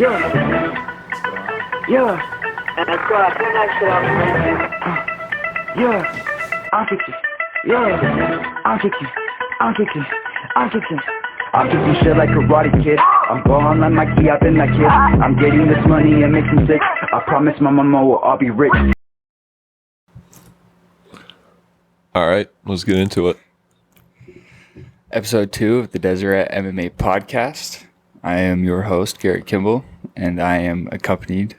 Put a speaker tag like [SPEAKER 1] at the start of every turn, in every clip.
[SPEAKER 1] Yeah. Let's go. Turn that shit off. Yeah. I'll kick you. Yeah. I'll kick you. I'll kick you. I'll kick you. I'll kick you shit like Karate Kid. I'm balling like Mikey, I've been that kid. I'm getting this money and making sick. I promise my mama will all be rich.
[SPEAKER 2] All right, let's get into it.
[SPEAKER 3] Episode 2 of the Deseret MMA Podcast. I am your host, Garrett Kimball, and I am accompanied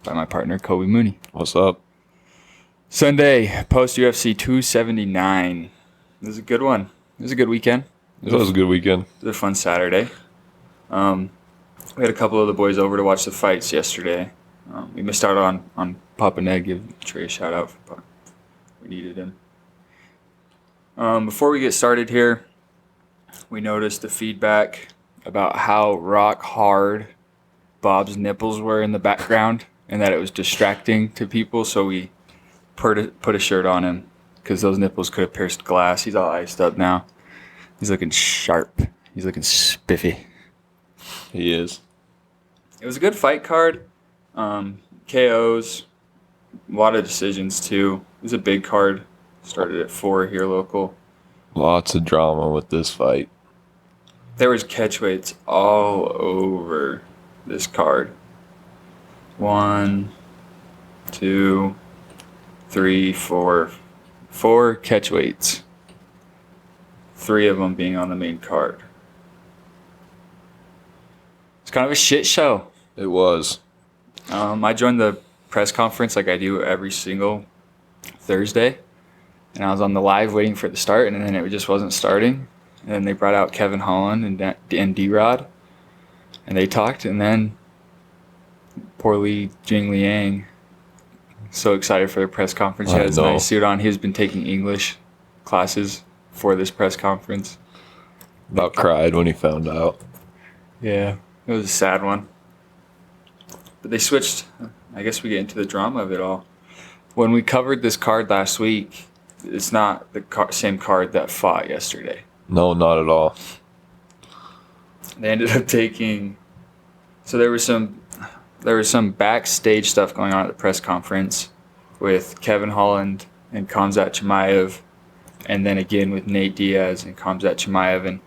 [SPEAKER 3] by my partner, Kobe Mooney.
[SPEAKER 2] What's up?
[SPEAKER 3] Sunday, post-UFC 279. This is a good one. It was a good weekend.
[SPEAKER 2] It was a good weekend.
[SPEAKER 3] It was a fun Saturday. We had a couple of the boys over to watch the fights yesterday. We missed out on Papa Ned. Give Trey a shout out. We needed him. Before we get started here, we noticed the feedback about how rock hard Bob's nipples were in the background and that it was distracting to people, so we put a shirt on him because those nipples could have pierced glass. He's all iced up now. He's looking sharp. He's looking spiffy.
[SPEAKER 2] He is.
[SPEAKER 3] It was a good fight card. KOs, a lot of decisions too. It was a big card. Started at 4 here local.
[SPEAKER 2] Lots of drama with this fight.
[SPEAKER 3] There was catchweights all over this card. 1, 2, 3, 4. 4 catchweights. 3 of them being on the main card. It's kind of a shit show.
[SPEAKER 2] It was.
[SPEAKER 3] I joined the press conference like I do every single Thursday. And I was on the live waiting for it to start, and then it just wasn't starting. And then they brought out Kevin Holland and D-Rod, and they talked, and then poor Li Jingliang, so excited for the press conference. He had his nice suit on. He's been taking English classes for this press conference.
[SPEAKER 2] About cried when he found out.
[SPEAKER 3] Yeah, it was a sad one. But they switched. I guess we get into the drama of it all. When we covered this card last week, it's not the same card that fought yesterday.
[SPEAKER 2] No, not at all.
[SPEAKER 3] They ended up taking. So there was some backstage stuff going on at the press conference with Kevin Holland and Khamzat Chimaev, and then again with Nate Diaz and Khamzat Chimaev. And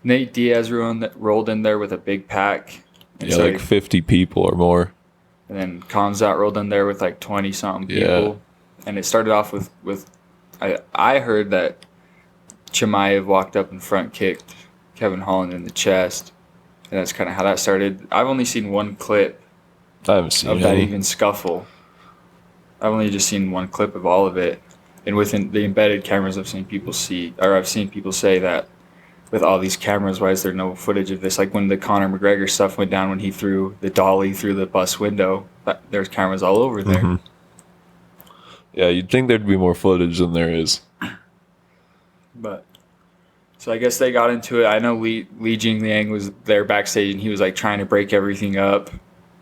[SPEAKER 3] Nate Diaz rolled in there with a big pack.
[SPEAKER 2] Yeah, like 50 people or more.
[SPEAKER 3] And then Khamzat rolled in there with like 20-something people. Yeah. And it started off with I heard that Chimaev walked up and front kicked Kevin Holland in the chest. And that's kind of how that started. I've only seen one clip
[SPEAKER 2] I haven't seen
[SPEAKER 3] of that even scuffle. I've only just seen one clip of all of it. And within the embedded cameras, I've seen people say that with all these cameras, why is there no footage of this? Like when the Conor McGregor stuff went down, when he threw the dolly through the bus window, there's cameras all over there.
[SPEAKER 2] Mm-hmm. Yeah, you'd think there'd be more footage than there is.
[SPEAKER 3] But so I guess they got into it. I know Li Jingliang was there backstage, and he was like trying to break everything up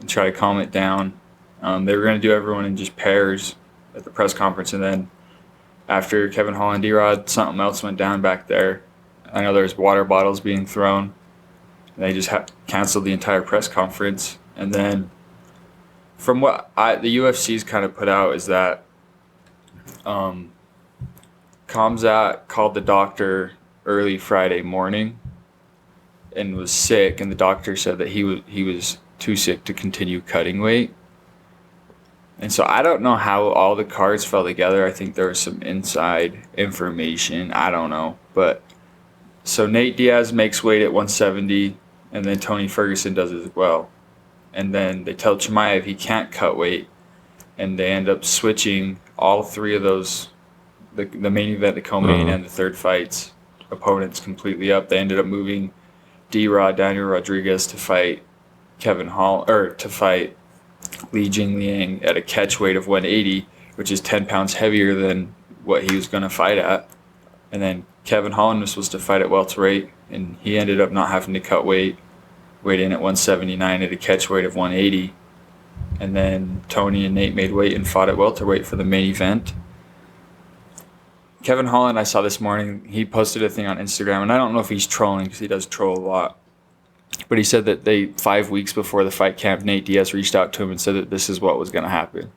[SPEAKER 3] and try to calm it down. They were going to do everyone in just pairs at the press conference, and then after Kevin Holland, D-Rod, something else went down back there. I know there was water bottles being thrown. And they just canceled the entire press conference. And then from what the UFC's kind of put out is that Khamzat called the doctor early Friday morning and was sick, and the doctor said that he was too sick to continue cutting weight. And so I don't know how all the cards fell together. I think there was some inside information. I don't know. But so Nate Diaz makes weight at 170, and then Tony Ferguson does as well. And then they tell Chimaev he can't cut weight, and they end up switching all 3 of those, the main event, the co-main, and the third fights, opponents completely up. They ended up moving D-Rod, Daniel Rodriguez, to fight to fight Li Jingliang at a catch weight of 180, which is 10 pounds heavier than what he was going to fight at. And then Kevin Holland was supposed to fight at welterweight, and he ended up not having to cut weight in at 179 at a catch weight of 180. And then Tony and Nate made weight and fought at welterweight for the main event. Kevin Holland, I saw this morning, he posted a thing on Instagram, and I don't know if he's trolling because he does troll a lot. But he said that 5 weeks before the fight camp, Nate Diaz reached out to him and said that this is what was going to happen.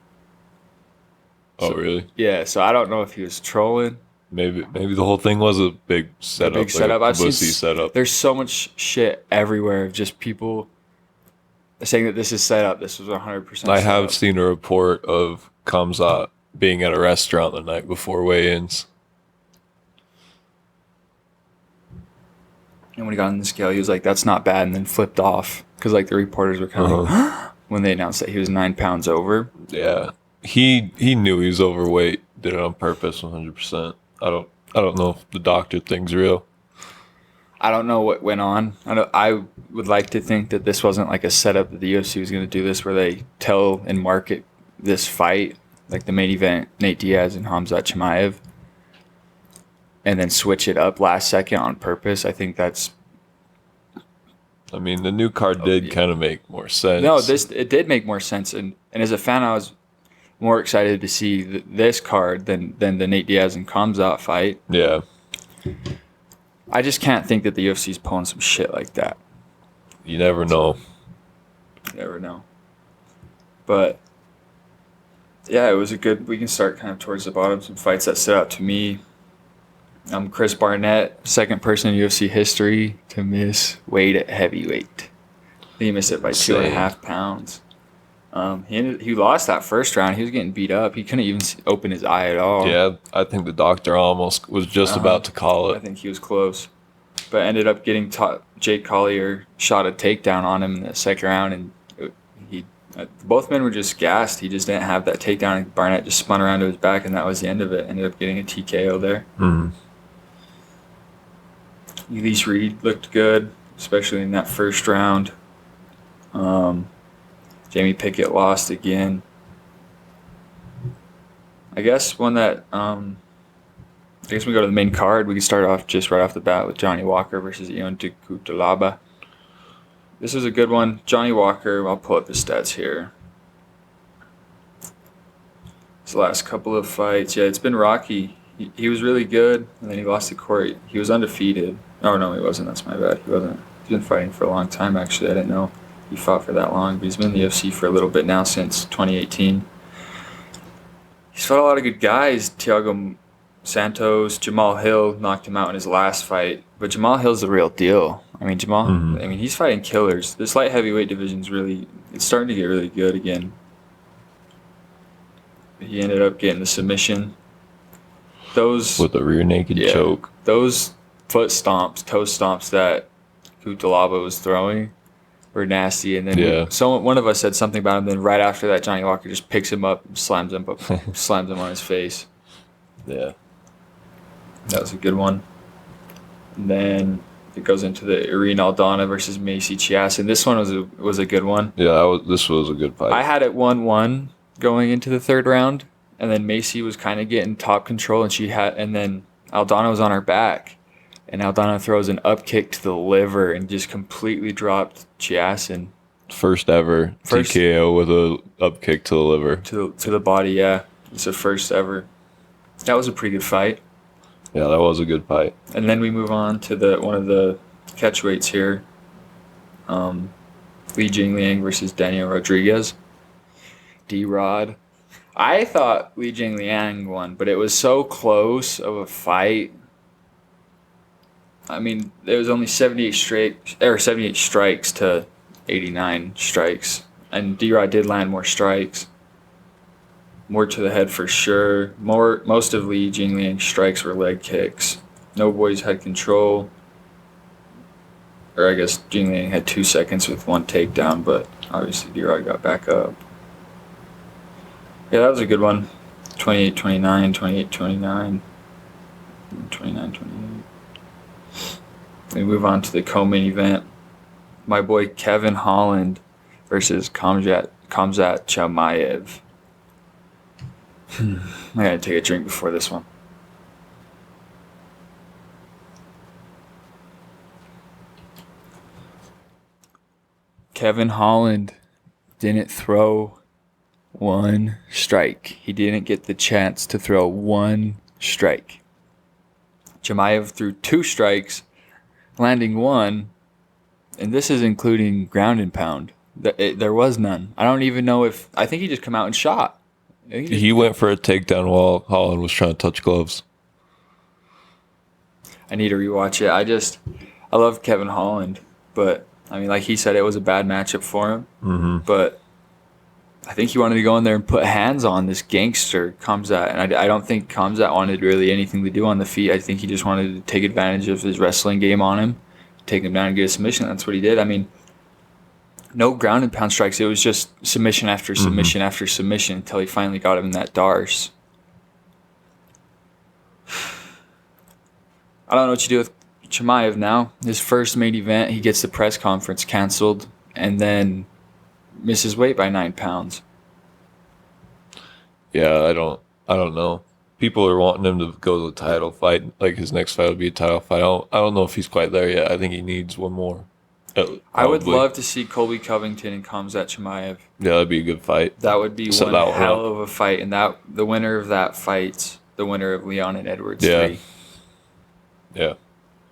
[SPEAKER 2] Oh, really?
[SPEAKER 3] Yeah, so I don't know if he was trolling.
[SPEAKER 2] Maybe the whole thing was a big setup.
[SPEAKER 3] Big setup.
[SPEAKER 2] Like
[SPEAKER 3] I've seen
[SPEAKER 2] setup.
[SPEAKER 3] There's so much shit everywhere of just people saying that this is set up. This was 100%.
[SPEAKER 2] I have seen a report of Kamzat being at a restaurant the night before weigh-ins.
[SPEAKER 3] And when he got on the scale, he was like, "That's not bad," and then flipped off because like the reporters were kind of like, when they announced that he was 9 pounds over.
[SPEAKER 2] Yeah, he knew he was overweight. Did it on purpose, 100%. I don't know if the doctor thing's real.
[SPEAKER 3] I don't know what went on. I would like to think that this wasn't like a setup that the UFC was going to do this, where they tell and market this fight, like the main event, Nate Diaz and Khamzat Chimaev, and then switch it up last second on purpose. I think that's...
[SPEAKER 2] I mean, the new card did kind of make more sense.
[SPEAKER 3] No, it did make more sense. And as a fan, I was more excited to see this card than the Nate Diaz and Khamzat fight.
[SPEAKER 2] Yeah.
[SPEAKER 3] I just can't think that the UFC is pulling some shit like that.
[SPEAKER 2] You never know.
[SPEAKER 3] You never know. But, yeah, it was a good... We can start kind of towards the bottom. Some fights that stood out to me. Chris Barnett, second person in UFC history to miss weight at heavyweight. He missed it by 2.5 pounds. He lost that first round. He was getting beat up. He couldn't even open his eye at all.
[SPEAKER 2] Yeah, I think the doctor almost was just about to call it.
[SPEAKER 3] I think he was close. But ended up getting Jake Collier shot a takedown on him in the second round, and both men were just gassed. He just didn't have that takedown, and Barnett just spun around to his back, and that was the end of it. Ended up getting a TKO there.
[SPEAKER 2] Mm-hmm.
[SPEAKER 3] Elise Reed looked good, especially in that first round. Jamie Pickett lost again. I guess one that I guess we go to the main card. We can start off just right off the bat with Johnny Walker versus Ion Tukutalaba. This was a good one. Johnny Walker, I'll pull up his stats here. His last couple of fights, yeah, it's been rocky. He was really good, and then he lost to Corey. He was undefeated. Oh, no, he wasn't. That's my bad. He wasn't. He's been fighting for a long time, actually. I didn't know he fought for that long, but he's been in the UFC for a little bit now, since 2018. He's fought a lot of good guys. Thiago Santos, Jamal Hill knocked him out in his last fight. But Jamal Hill's the real deal. I mean, he's fighting killers. This light heavyweight division's it's starting to get really good again. He ended up getting the submission.
[SPEAKER 2] With a rear naked choke.
[SPEAKER 3] Those foot stomps, toe stomps that Kutalaba was throwing were nasty. And then one of us said something about him. Then right after that, Johnny Walker just picks him up and slams him on his face.
[SPEAKER 2] Yeah.
[SPEAKER 3] That was a good one. And then it goes into the Irene Aldana versus Macy Chiasson. This one was a good one.
[SPEAKER 2] Yeah, this was a good fight.
[SPEAKER 3] I had it 1-1 going into the third round, and then Macy was kind of getting top control, and then Aldana was on her back, and Aldana throws an up kick to the liver and just completely dropped Chiasson.
[SPEAKER 2] First ever TKO with a up kick to the liver.
[SPEAKER 3] To the body, yeah. It's the first ever. That was a pretty good fight.
[SPEAKER 2] Yeah, that was a good fight. And
[SPEAKER 3] then we move on to one of the catchweights here. Li Jingliang versus Daniel Rodriguez. D-Rod. I thought Li Jingliang won, but it was so close of a fight. I mean, there was only 78 strikes to 89 strikes. And D-Rod did land more strikes. More to the head for sure. Most of Li Jingliang's strikes were leg kicks. No boys had control. Or I guess Jingliang had 2 seconds with one takedown, but obviously D-Rod got back up. Yeah, that was a good one. 28-29, 28-29, 29-28. We move on to the co-main event. My boy Kevin Holland versus Khamzat Chimaev. I gotta take a drink before this one. Kevin Holland didn't throw one strike. He didn't get the chance to throw one strike. Chimaev threw 2 strikes, landing one, And this is including ground and pound. There was none. I don't even know if... I think he just come out and shot.
[SPEAKER 2] He went for a takedown while Holland was trying to touch gloves.
[SPEAKER 3] I need to rewatch it. I love Kevin Holland, but I mean, like he said, it was a bad matchup for him.
[SPEAKER 2] Mm-hmm.
[SPEAKER 3] But I think he wanted to go in there and put hands on this gangster Khamzat, and I don't think Khamzat wanted really anything to do on the feet. I think he just wanted to take advantage of his wrestling game on him, take him down and get a submission. That's what he did. I mean, no ground and pound strikes. It was just submission after submission after submission until he finally got him in that Dars. I don't know what you do with Chimaev now. His first main event, he gets the press conference canceled and then misses weight by 9 pounds.
[SPEAKER 2] Yeah, I don't know. People are wanting him to go to the title fight. Like his next fight would be a title fight. I don't know if he's quite there yet. I think he needs one more.
[SPEAKER 3] I would love to see Colby Covington and Khamzat Chimaev.
[SPEAKER 2] Yeah, that'd be a good fight.
[SPEAKER 3] That would be one hell of a fight, and the winner of that fight, the winner of Leon and Edwards 3.
[SPEAKER 2] Yeah.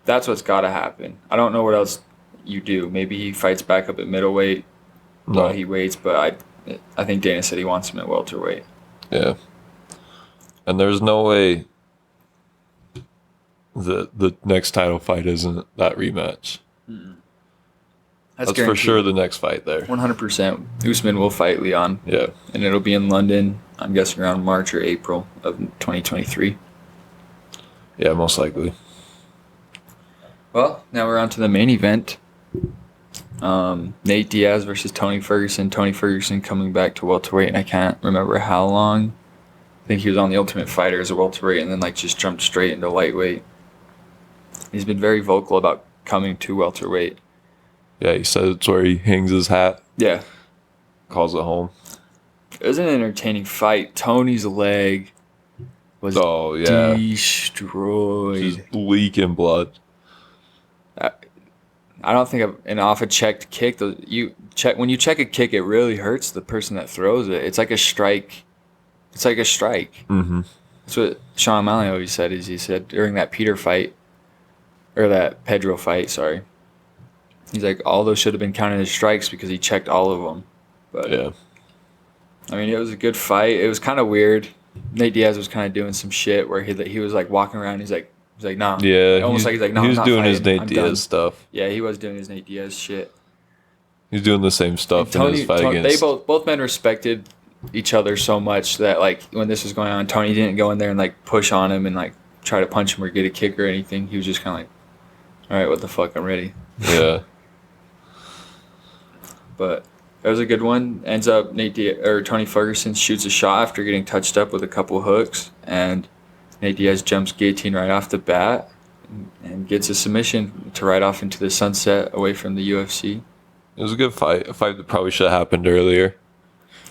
[SPEAKER 3] That's what's got to happen. I don't know what else you do. Maybe he fights back up at middleweight while he waits, but I think Dana said he wants him at welterweight. Yeah.
[SPEAKER 2] And there's no way the next title fight isn't that rematch.
[SPEAKER 3] Mm-mm.
[SPEAKER 2] That's for sure the next fight there.
[SPEAKER 3] 100%. Usman will fight Leon.
[SPEAKER 2] Yeah.
[SPEAKER 3] And it'll be in London, I'm guessing around March or April of 2023.
[SPEAKER 2] Yeah, most likely.
[SPEAKER 3] Well, now we're on to the main event. Nate Diaz versus Tony Ferguson. Tony Ferguson coming back to welterweight, and I can't remember how long. I think he was on the Ultimate Fighter as a welterweight and then just jumped straight into lightweight. He's been very vocal about coming to welterweight.
[SPEAKER 2] Yeah, he said it's where he hangs his hat.
[SPEAKER 3] Yeah.
[SPEAKER 2] Calls it home.
[SPEAKER 3] It was an entertaining fight. Tony's leg was destroyed.
[SPEAKER 2] Just leaking blood.
[SPEAKER 3] I don't think an off a checked kick. When you check a kick, it really hurts the person that throws it. It's like a strike. It's like a strike.
[SPEAKER 2] Mm-hmm.
[SPEAKER 3] That's what Sean O'Malley always said. He said during that Peter fight, or that Pedro fight, sorry. He's like, all those should have been counted as strikes because he checked all of them. But
[SPEAKER 2] yeah.
[SPEAKER 3] I mean, it was a good fight. It was kind of weird. Nate Diaz was kind of doing some shit where he was like walking around. He's like, no.
[SPEAKER 2] Yeah.
[SPEAKER 3] Almost like he's like, no.
[SPEAKER 2] He was doing
[SPEAKER 3] fighting.
[SPEAKER 2] his Nate Diaz stuff.
[SPEAKER 3] Yeah, he was doing his Nate Diaz shit.
[SPEAKER 2] He's doing the same stuff in his fight against.
[SPEAKER 3] They both men respected each other so much that when this was going on, Tony didn't go in there and push on him and try to punch him or get a kick or anything. He was just kind of all right, what the fuck, I'm ready.
[SPEAKER 2] Yeah.
[SPEAKER 3] But it was a good one. Ends up Tony Ferguson shoots a shot after getting touched up with a couple hooks, and Nate Diaz jumps guillotine right off the bat and gets a submission to ride off into the sunset away from the UFC.
[SPEAKER 2] It was a good fight. A fight that probably should have happened earlier.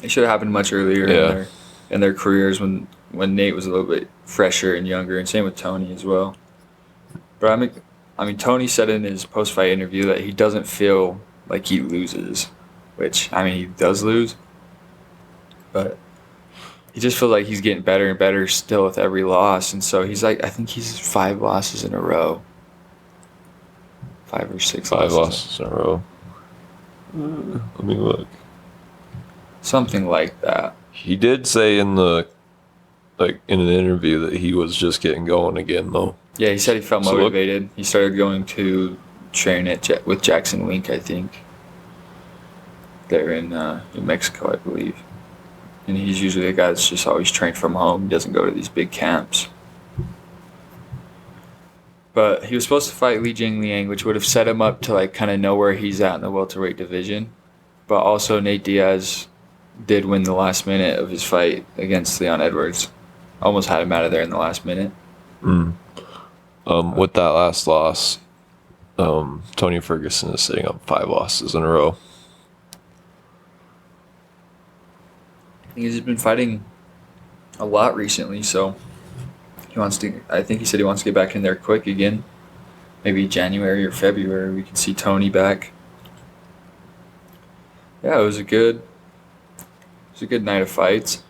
[SPEAKER 3] It should have happened much earlier in their careers when Nate was a little bit fresher and younger, and same with Tony as well. But I mean, Tony said in his post-fight interview that he doesn't feel like he loses, which, I mean, he does lose, but he just feels like he's getting better and better still with every loss. And so he's I think he's 5 losses in a row. 5 or 6
[SPEAKER 2] 5 losses in a row. Let me look.
[SPEAKER 3] Something like that.
[SPEAKER 2] He did say in an interview that he was just getting going again, though.
[SPEAKER 3] Yeah, he said he felt motivated. He started going to train with Jackson Wink, I think. They're in New Mexico, I believe. And he's usually a guy that's just always trained from home. He doesn't go to these big camps. But he was supposed to fight Li Jingliang, which would have set him up to kind of know where he's at in the welterweight division. But also Nate Diaz did win the last minute of his fight against Leon Edwards. Almost had him out of there in the last minute.
[SPEAKER 2] With that last loss, Tony Ferguson is sitting on 5 losses in a row.
[SPEAKER 3] I think he's been fighting a lot recently, so I think he said he wants to get back in there quick again. Maybe January or February we can see Tony back. Yeah, it was a good night of fights.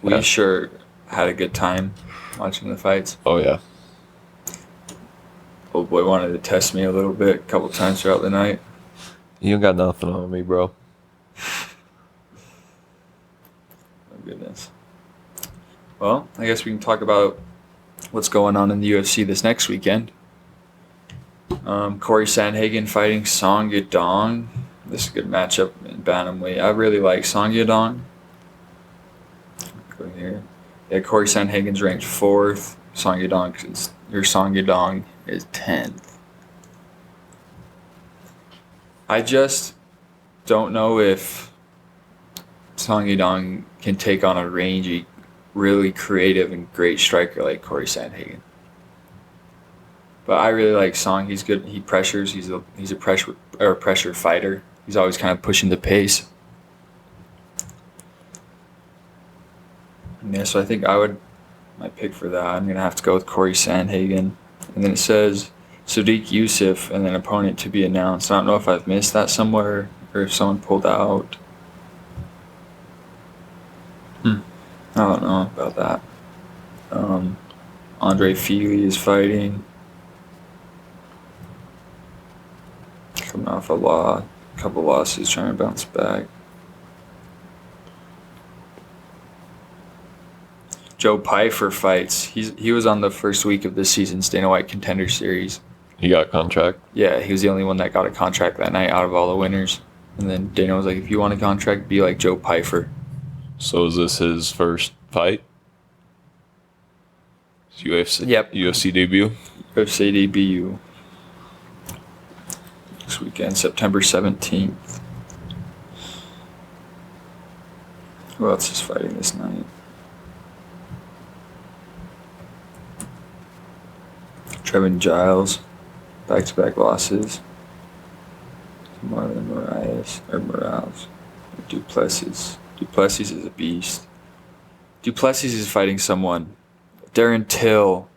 [SPEAKER 3] We sure had a good time watching the fights.
[SPEAKER 2] Oh yeah.
[SPEAKER 3] Old boy wanted to test me a little bit, a couple times throughout the night.
[SPEAKER 2] You got nothing on me, bro.
[SPEAKER 3] Oh, goodness. Well, I guess we can talk about what's going on in the UFC this next weekend. Corey Sandhagen fighting Song Yadong. This is a good matchup in bantamweight. I really like Song Yadong. Go here. Yeah, Corey Sandhagen's ranked 4th. Song Yadong is 10th. I just don't know if Song Yadong can take on a rangy, really creative and great striker like Corey Sandhagen. But I really like Song. He's good. He pressures. He's a pressure fighter. He's always kind of pushing the pace. Yeah, so I think my pick for that, I'm gonna have to go with Corey Sandhagen. And then it says Sadiq Youssef and then opponent to be announced. I don't know if I've missed that somewhere or if someone pulled out. I don't know about that. Andre Feely is fighting. Coming off a couple losses, trying to bounce back. Joe Pyfer fights. He was on the first week of this season's Dana White Contender Series.
[SPEAKER 2] He got a contract?
[SPEAKER 3] Yeah, he was the only one that got a contract that night out of all the winners. And then Dana was like, if you want a contract, be like Joe Pyfer.
[SPEAKER 2] So is this his first fight? UFC?
[SPEAKER 3] Yep.
[SPEAKER 2] UFC debut?
[SPEAKER 3] UFC debut. This weekend, September 17th. Who else is fighting this night? Trevin Giles, back-to-back losses. Marlon Morales. Duplessis. Duplessis is a beast. Duplessis is fighting someone. Darren Till.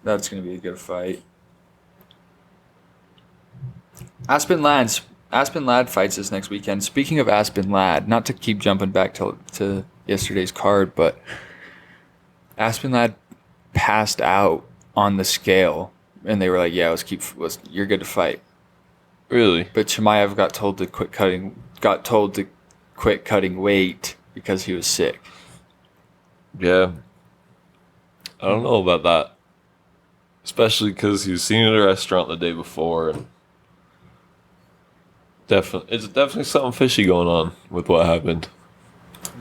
[SPEAKER 3] That's going to be a good fight. Aspen Ladd fights this next weekend. Speaking of Aspen Ladd, not to keep jumping back to yesterday's card, but Aspen Ladd passed out on the scale, and they were like, "Yeah, you're good to fight."
[SPEAKER 2] Really?
[SPEAKER 3] But Chimaev got told to quit cutting weight because he was sick.
[SPEAKER 2] Yeah. I don't know about that. Especially because he was seen at a restaurant the day before, and it's definitely something fishy going on with what happened.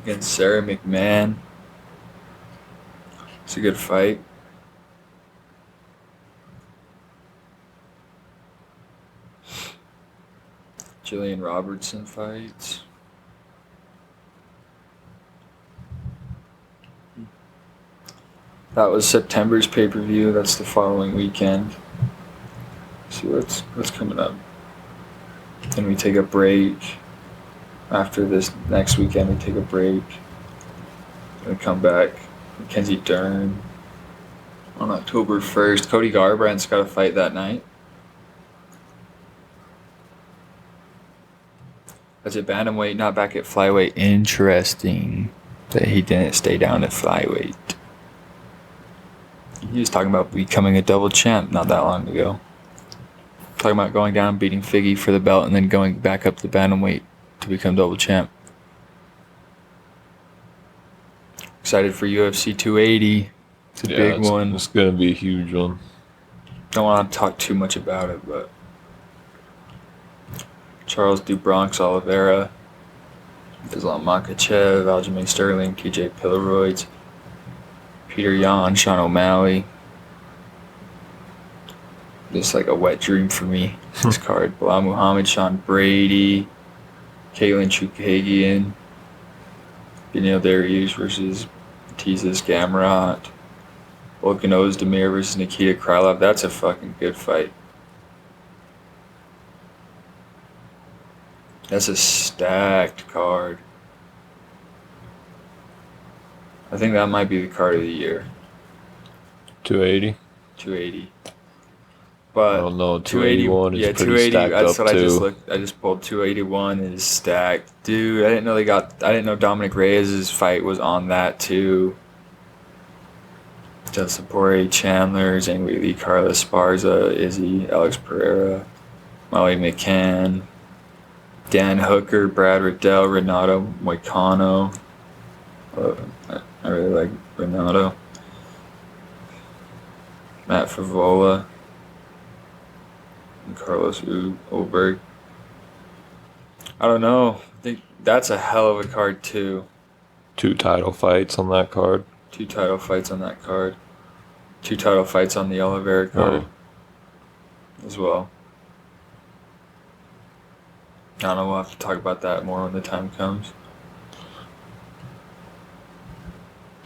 [SPEAKER 3] Against Sarah McMahon. It's a good fight. Jillian Robertson fights. That was September's pay-per-view. That's the following weekend. See what's coming up. Then we take a break. After this next weekend, we take a break. Then come back. Mackenzie Dern on October 1st. Cody Garbrandt's got a fight that night. That's at bantamweight, not back at flyweight. Interesting that he didn't stay down at flyweight. He was talking about becoming a double champ not that long ago. Talking about going down, beating Figgy for the belt, and then going back up to bantamweight to become double champ. Excited for UFC 280. It's a big one.
[SPEAKER 2] It's going to be a huge one.
[SPEAKER 3] Don't want to talk too much about it, but Charles DuBronx Oliveira, Islam Makhachev, Aljamain Sterling, TJ Pillroids, Peter Yan, Sean O'Malley. Just like a wet dream for me, this card. Bilal Muhammad, Sean Brady, Caitlin Chukagian, Beneil Dariush versus Tizas Gamrot, Volkan Ozdemir versus Nikita Krylov. That's a fucking good fight. That's a stacked card. I think that might be the card of the year.
[SPEAKER 2] 280?
[SPEAKER 3] 280. But
[SPEAKER 2] I don't know. 281 is pretty
[SPEAKER 3] 280.
[SPEAKER 2] stacked
[SPEAKER 3] That's
[SPEAKER 2] up
[SPEAKER 3] what
[SPEAKER 2] too.
[SPEAKER 3] I just looked. I just pulled 281 is stacked, dude. I didn't know Dominic Reyes' fight was on that too. Justin Poirier, Chandler, Zhang Weili, Carlos Esparza, Izzy, Alex Pereira, Molly McCann, Dan Hooker, Brad Riddell, Renato Moicano. I really like Renato. Matt Favola, and Carlos Ulberg. I don't know. I think that's a hell of a card too.
[SPEAKER 2] 2 title fights on that card.
[SPEAKER 3] 2 title fights on that card. 2 title fights on the Oliveira card as well. I don't know, we'll have to talk about that more when the time comes.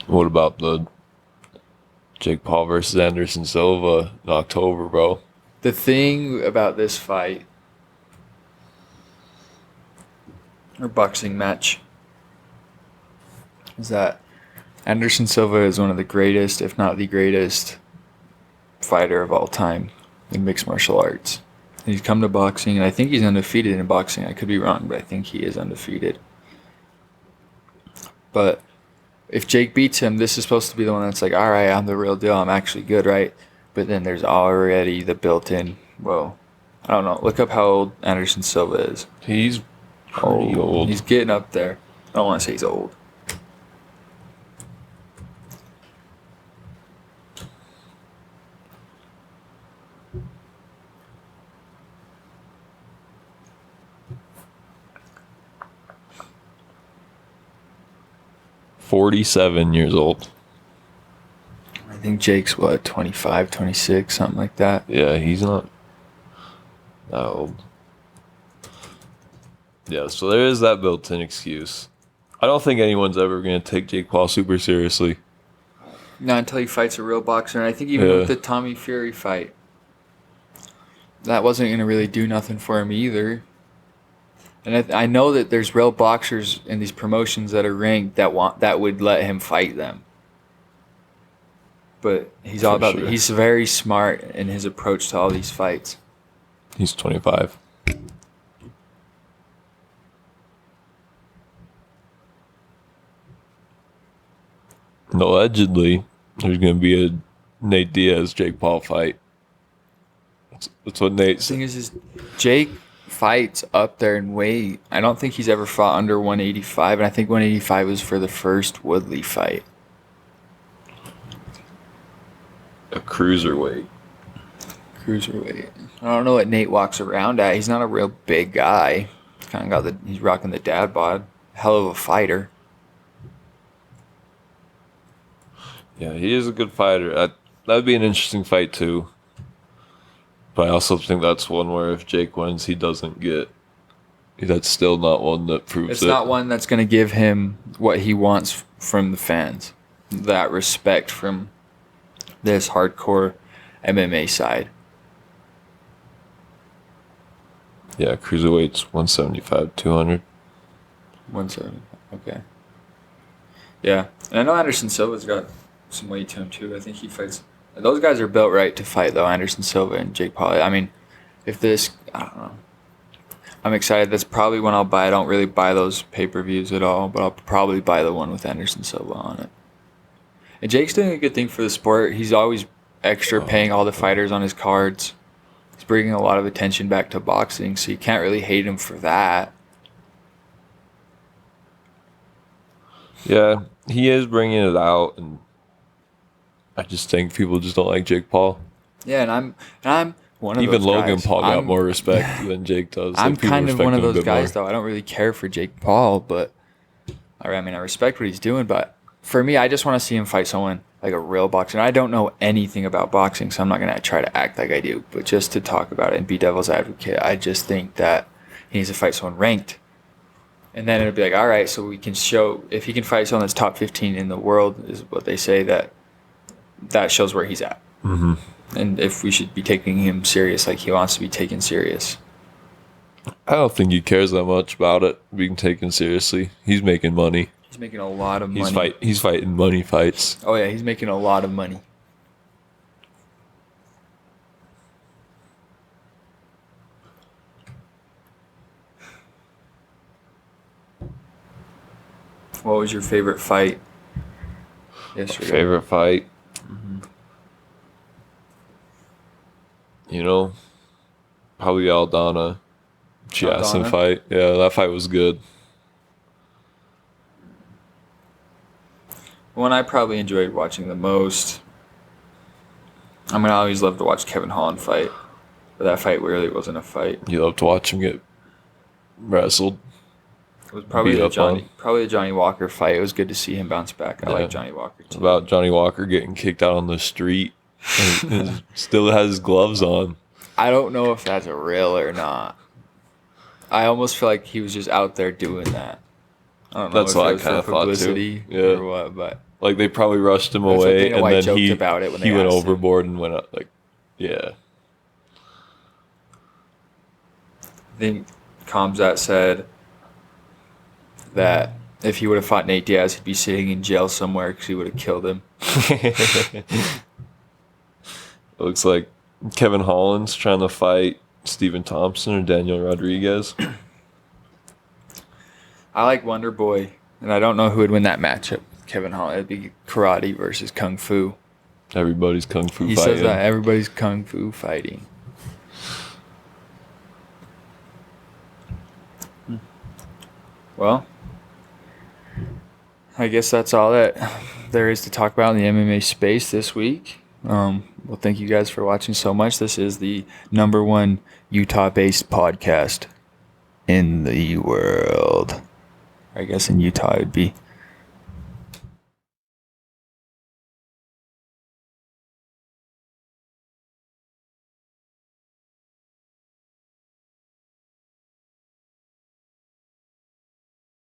[SPEAKER 2] What about the Jake Paul versus Anderson Silva in October, bro?
[SPEAKER 3] The thing about this fight, or boxing match, is that Anderson Silva is one of the greatest, if not the greatest, fighter of all time in mixed martial arts. He's come to boxing, and I think he's undefeated in boxing. I could be wrong, but I think he is undefeated. But if Jake beats him, this is supposed to be the one that's like, all right, I'm the real deal. I'm actually good, right? But then there's already the built-in, well, I don't know. Look up how old Andeson Silva is.
[SPEAKER 2] He's pretty old.
[SPEAKER 3] He's getting up there. I don't want to say he's old.
[SPEAKER 2] $47 old.
[SPEAKER 3] I think Jake's, 25, 26, something like that.
[SPEAKER 2] Yeah, he's not that old. Yeah, so there is that built-in excuse. I don't think anyone's ever going to take Jake Paul super seriously.
[SPEAKER 3] Not until he fights a real boxer. And I think even with the Tommy Fury fight, that wasn't going to really do nothing for him either. And I know that there's real boxers in these promotions that are ranked that would let him fight them. But he's all about.
[SPEAKER 2] Sure.
[SPEAKER 3] He's very smart in his approach to all these fights.
[SPEAKER 2] He's 25. And allegedly, there's going to be a Nate Diaz Jake Paul fight. That's what Nate
[SPEAKER 3] The
[SPEAKER 2] said.
[SPEAKER 3] thing is Jake fights up there in weight. I don't think he's ever fought under 185, and I think 185 was for the first Woodley fight.
[SPEAKER 2] A cruiserweight.
[SPEAKER 3] Cruiserweight. I don't know what Nate walks around at. He's not a real big guy. He's rocking the dad bod. Hell of a fighter.
[SPEAKER 2] Yeah, he is a good fighter. That'd be an interesting fight too. But I also think that's one where if Jake wins, he doesn't get. That's still not one that proves
[SPEAKER 3] It's
[SPEAKER 2] it.
[SPEAKER 3] not one that's going to give him what he wants from the fans. That respect from this hardcore MMA side.
[SPEAKER 2] Yeah, cruiserweight's 175, 200.
[SPEAKER 3] 170. Okay. Yeah. And I know Anderson Silva's got some weight to him too. I think he fights. Those guys are built right to fight though, Anderson Silva and Jake Paul. I mean, I don't know. I'm excited. That's probably when I'll buy. I don't really buy those pay-per-views at all, but I'll probably buy the one with Anderson Silva on it. And Jake's doing a good thing for the sport. He's always extra paying all the fighters on his cards. He's bringing a lot of attention back to boxing, so you can't really hate him for that.
[SPEAKER 2] Yeah, he is bringing it out, and I just think people just don't like Jake Paul.
[SPEAKER 3] Yeah, and I'm one of
[SPEAKER 2] Even
[SPEAKER 3] those
[SPEAKER 2] Logan
[SPEAKER 3] guys.
[SPEAKER 2] Paul got more respect than Jake does.
[SPEAKER 3] I'm
[SPEAKER 2] people
[SPEAKER 3] kind of
[SPEAKER 2] respect
[SPEAKER 3] one of
[SPEAKER 2] him a
[SPEAKER 3] those
[SPEAKER 2] bit
[SPEAKER 3] guys,
[SPEAKER 2] more.
[SPEAKER 3] though. I don't really care for Jake Paul, but I respect what he's doing. But for me, I just want to see him fight someone like a real boxer. And I don't know anything about boxing, so I'm not going to try to act like I do. But just to talk about it and be devil's advocate, I just think that he needs to fight someone ranked. And then it'll be like, all right, so we can show, if he can fight someone that's top 15 in the world, is what they say, that shows where he's at.
[SPEAKER 2] Mm-hmm.
[SPEAKER 3] And if we should be taking him serious like he wants to be taken serious.
[SPEAKER 2] I don't think he cares that much about it being taken seriously. He's making money.
[SPEAKER 3] He's making a lot of money.
[SPEAKER 2] He's fighting money fights.
[SPEAKER 3] Oh, yeah, he's making a lot of money. What was your favorite fight yesterday?
[SPEAKER 2] Favorite fight? You know, probably Aldana Chiasson
[SPEAKER 3] Aldana?
[SPEAKER 2] fight. Yeah, that fight was good.
[SPEAKER 3] One I probably enjoyed watching the most. I mean, I always love to watch Kevin Holland fight, but that fight really wasn't a fight.
[SPEAKER 2] You love to watch him get wrestled.
[SPEAKER 3] It was probably
[SPEAKER 2] Beat
[SPEAKER 3] the
[SPEAKER 2] up on.
[SPEAKER 3] Johnny Walker fight. It was good to see him bounce back. I
[SPEAKER 2] Yeah.
[SPEAKER 3] like Johnny Walker
[SPEAKER 2] It's
[SPEAKER 3] too.
[SPEAKER 2] about Johnny Walker getting kicked out on the street and still has his gloves on.
[SPEAKER 3] I don't know if that's real or not. I almost feel like he was just out there doing that. I don't know
[SPEAKER 2] That's
[SPEAKER 3] if
[SPEAKER 2] what
[SPEAKER 3] it
[SPEAKER 2] I
[SPEAKER 3] was
[SPEAKER 2] kinda
[SPEAKER 3] for
[SPEAKER 2] thought, too.
[SPEAKER 3] publicity
[SPEAKER 2] Yeah.
[SPEAKER 3] or what, but
[SPEAKER 2] Like they probably rushed him
[SPEAKER 3] That's what
[SPEAKER 2] away,
[SPEAKER 3] Dana
[SPEAKER 2] and
[SPEAKER 3] White
[SPEAKER 2] then
[SPEAKER 3] joked
[SPEAKER 2] he
[SPEAKER 3] about it when they
[SPEAKER 2] he went
[SPEAKER 3] asked him.
[SPEAKER 2] overboard and went up like, yeah.
[SPEAKER 3] I think Kamzat said that if he would have fought Nate Diaz, he'd be sitting in jail somewhere because he would have killed him.
[SPEAKER 2] Looks like Kevin Holland's trying to fight Stephen Thompson or Daniel Rodriguez.
[SPEAKER 3] I like Wonder Boy, and I don't know who would win that matchup with Kevin Holland. It'd be karate versus kung fu.
[SPEAKER 2] Everybody's kung fu
[SPEAKER 3] He
[SPEAKER 2] fighting.
[SPEAKER 3] says that everybody's kung fu fighting. Well, I guess that's all that there is to talk about in the MMA space this week. Well, thank you guys for watching so much. This is the #1 Utah-based podcast in the world. I guess in Utah it would be.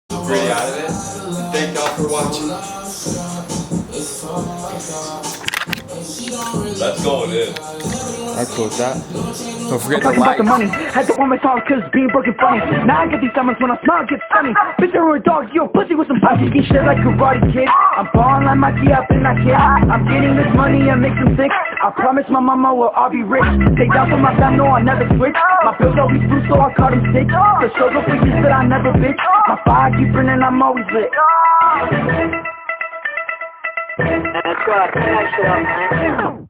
[SPEAKER 3] Pretty out of it. Thank y'all for watching.
[SPEAKER 2] That's going in.
[SPEAKER 3] That's cool with that. Don't forget to
[SPEAKER 1] Talking about
[SPEAKER 3] like.
[SPEAKER 1] the money, had to want my songs cause being broken funny. Now I get these summers when I smile gets sunny. Bitch, I ruin dogs, you a pussy with some pussy get shit like Karate Kid. I'm balling like my G up in that kid. I'm getting this money and make them sick. I promise my mama will all be rich. Stay down for my fam, no I'll never switch. My bills always blue so I call them sick. The struggle for years but I never bitch. My fire keep burning, I'm always lit. That's what I shit up, man.